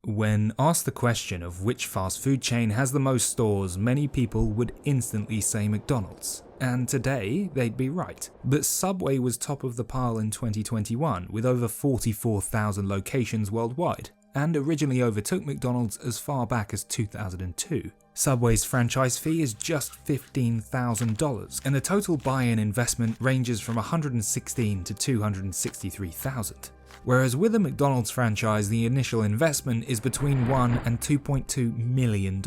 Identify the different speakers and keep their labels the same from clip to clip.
Speaker 1: When asked the question of which fast food chain has the most stores, many people would instantly say McDonald's. And today, they'd be right. But Subway was top of the pile in 2021 with over 44,000 locations worldwide, and originally overtook McDonald's as far back as 2002. Subway's franchise fee is just $15,000, and the total buy-in investment ranges from $116,000 to $263,000. Whereas with a McDonald's franchise, the initial investment is between $1 and $2.2 million.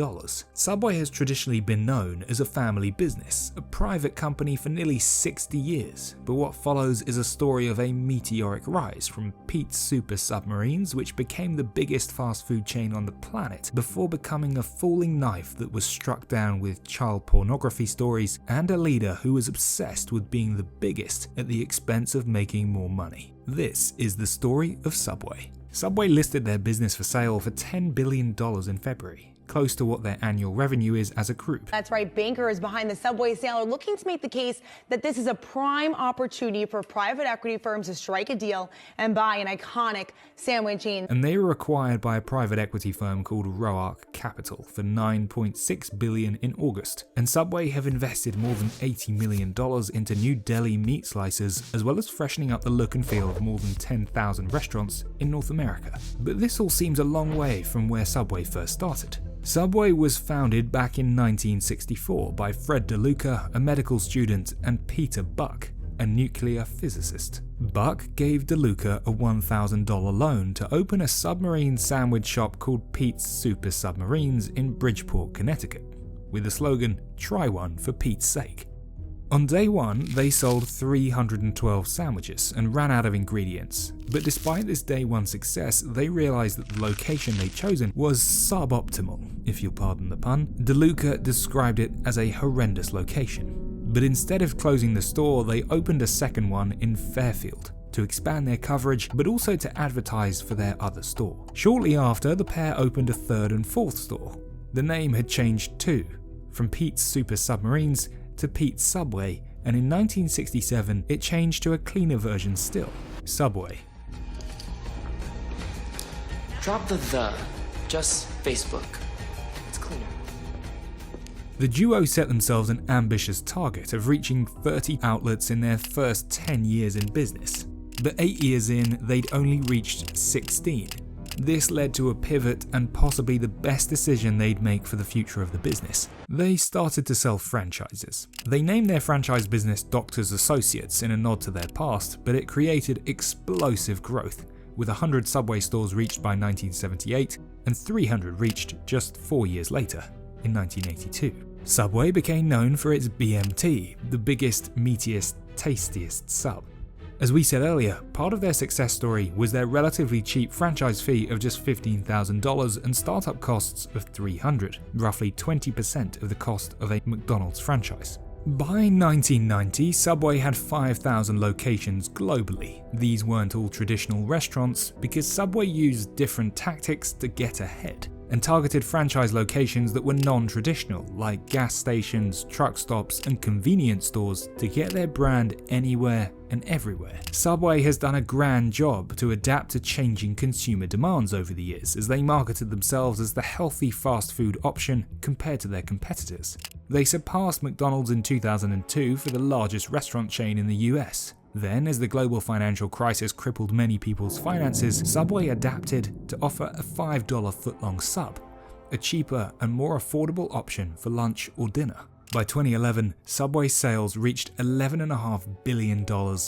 Speaker 1: Subway has traditionally been known as a family business, a private company for nearly 60 years, but what follows is a story of a meteoric rise from Pete's Super Submarines, which became the biggest fast food chain on the planet, before becoming a falling knife that was struck down with child pornography stories and a leader who was obsessed with being the biggest at the expense of making more money. This is the story of Subway. Subway listed their business for sale for $10 billion in February, close to what their annual revenue is as a group.
Speaker 2: That's right, bankers behind the Subway sale are looking to make the case that this is a prime opportunity for private equity firms to strike a deal and buy an iconic sandwich chain.
Speaker 1: And they were acquired by a private equity firm called Roark Capital for $9.6 billion in August. And Subway have invested more than $80 million into new deli meat slices, as well as freshening up the look and feel of more than 10,000 restaurants in North America. But this all seems a long way from where Subway first started. Subway was founded back in 1964 by Fred DeLuca, a medical student, and Peter Buck, a nuclear physicist. Buck gave DeLuca a $1,000 loan to open a submarine sandwich shop called Pete's Super Submarines in Bridgeport, Connecticut, with the slogan, "Try one for Pete's sake." On day one, they sold 312 sandwiches and ran out of ingredients. But despite this day one success, they realized that the location they'd chosen was suboptimal, if you'll pardon the pun. DeLuca described it as a horrendous location. But instead of closing the store, they opened a second one in Fairfield to expand their coverage, but also to advertise for their other store. Shortly after, the pair opened a third and fourth store. The name had changed too, from Pete's Super Submarines to Pete's Subway, and in 1967 it changed to a cleaner version still, Subway.
Speaker 3: Drop the, just Facebook. It's cleaner.
Speaker 1: The duo set themselves an ambitious target of reaching 30 outlets in their first 10 years in business, but 8 years in they'd only reached 16. This led to a pivot and possibly the best decision they'd make for the future of the business. They started to sell franchises. They named their franchise business Doctors Associates in a nod to their past, but it created explosive growth, with 100 Subway stores reached by 1978 and 300 reached just 4 years later, in 1982. Subway became known for its BMT, the biggest, meatiest, tastiest sub. As we said earlier, part of their success story was their relatively cheap franchise fee of just $15,000 and startup costs of $300, roughly 20% of the cost of a McDonald's franchise. By 1990, Subway had 5,000 locations globally. These weren't all traditional restaurants because Subway used different tactics to get ahead, and targeted franchise locations that were non-traditional, like gas stations, truck stops, and convenience stores to get their brand anywhere and everywhere. Subway has done a grand job to adapt to changing consumer demands over the years, as they marketed themselves as the healthy fast food option compared to their competitors. They surpassed McDonald's in 2002 for the largest restaurant chain in the US. Then, as the global financial crisis crippled many people's finances, Subway adapted to offer a $5 footlong sub, a cheaper and more affordable option for lunch or dinner. By 2011, Subway sales reached $11.5 billion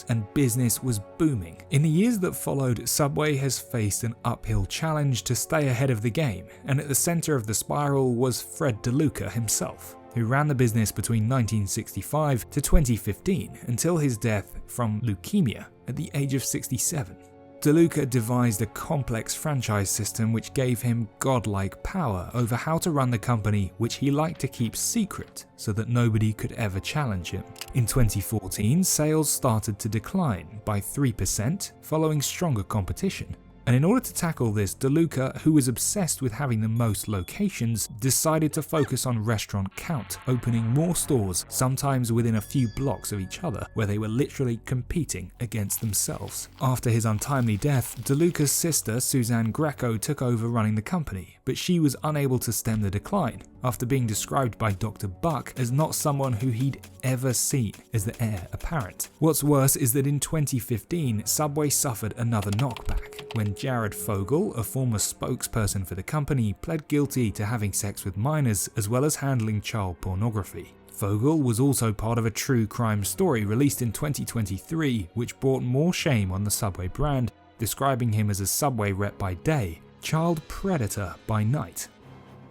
Speaker 1: and business was booming. In the years that followed, Subway has faced an uphill challenge to stay ahead of the game, and at the center of the spiral was Fred DeLuca himself, who ran the business between 1965 to 2015 until his death from leukemia at the age of 67. DeLuca devised a complex franchise system which gave him godlike power over how to run the company, which he liked to keep secret so that nobody could ever challenge him. In 2014, sales started to decline by 3% following stronger competition. And in order to tackle this, DeLuca, who was obsessed with having the most locations, decided to focus on restaurant count, opening more stores, sometimes within a few blocks of each other, where they were literally competing against themselves. After his untimely death, DeLuca's sister, Suzanne Greco, took over running the company, but she was unable to stem the decline, after being described by Dr. Buck as not someone who he'd ever seen as the heir apparent. What's worse is that in 2015, Subway suffered another knockback when Jared Fogle, a former spokesperson for the company, pled guilty to having sex with minors as well as handling child pornography. Fogle was also part of a true crime story released in 2023, which brought more shame on the Subway brand, describing him as a Subway rep by day, child predator by night.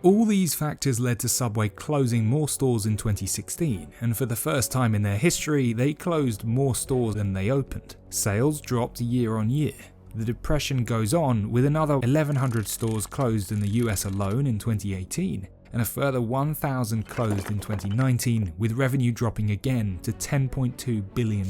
Speaker 1: All these factors led to Subway closing more stores in 2016, and for the first time in their history, they closed more stores than they opened. Sales dropped year on year. The depression goes on, with another 1,100 stores closed in the US alone in 2018, and a further 1,000 closed in 2019, with revenue dropping again to $10.2 billion,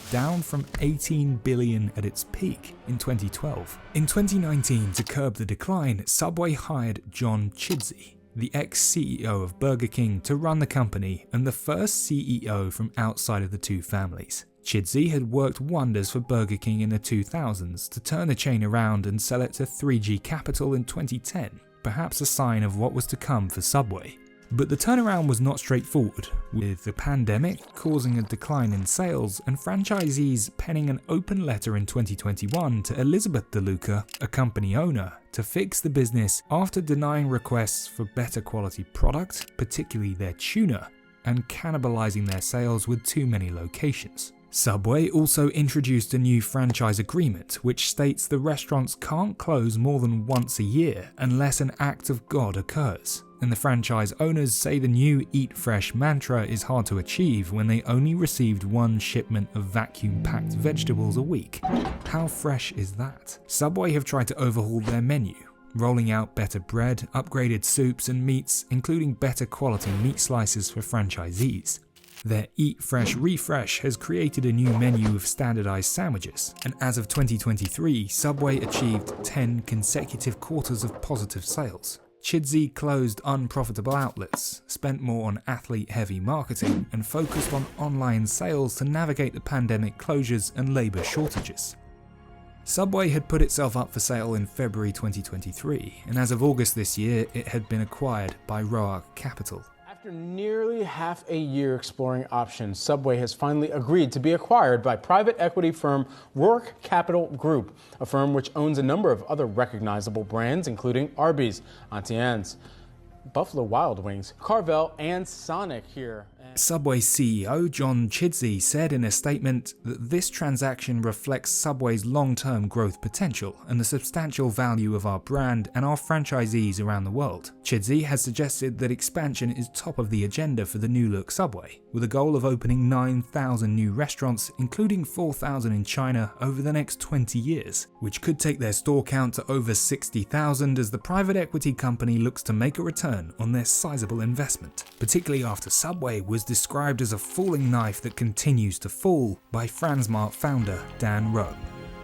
Speaker 1: down from $18 billion at its peak in 2012. In 2019, to curb the decline, Subway hired John Chidsey, the ex-CEO of Burger King, to run the company and the first CEO from outside of the two families. Chidsey had worked wonders for Burger King in the 2000s to turn the chain around and sell it to 3G Capital in 2010, perhaps a sign of what was to come for Subway. But the turnaround was not straightforward, with the pandemic causing a decline in sales and franchisees penning an open letter in 2021 to Elizabeth DeLuca, a company owner, to fix the business after denying requests for better quality product, particularly their tuna, and cannibalizing their sales with too many locations. Subway also introduced a new franchise agreement which states the restaurants can't close more than once a year unless an act of God occurs, and the franchise owners say the new Eat Fresh mantra is hard to achieve when they only received one shipment of vacuum-packed vegetables a week. How fresh is that? Subway have tried to overhaul their menu, rolling out better bread, upgraded soups and meats, including better quality meat slices for franchisees. Their Eat Fresh Refresh has created a new menu of standardized sandwiches, and as of 2023, Subway achieved 10 consecutive quarters of positive sales. Chidsey closed unprofitable outlets, spent more on athlete-heavy marketing, and focused on online sales to navigate the pandemic closures and labor shortages. Subway had put itself up for sale in February 2023, and as of August this year, it had been acquired by Roark Capital.
Speaker 4: After nearly half a year exploring options, Subway has finally agreed to be acquired by private equity firm Roark Capital Group, a firm which owns a number of other recognizable brands, including Arby's, Auntie Anne's, Buffalo Wild Wings, Carvel, and Sonic here.
Speaker 1: Subway CEO John Chidsey said in a statement that this transaction reflects Subway's long-term growth potential and the substantial value of our brand and our franchisees around the world. Chidsey has suggested that expansion is top of the agenda for the new look Subway, with a goal of opening 9,000 new restaurants, including 4,000 in China over the next 20 years, which could take their store count to over 60,000 as the private equity company looks to make a return on their sizable investment, particularly after Subway was described as a falling knife that continues to fall by Franzmart founder Dan Rowe.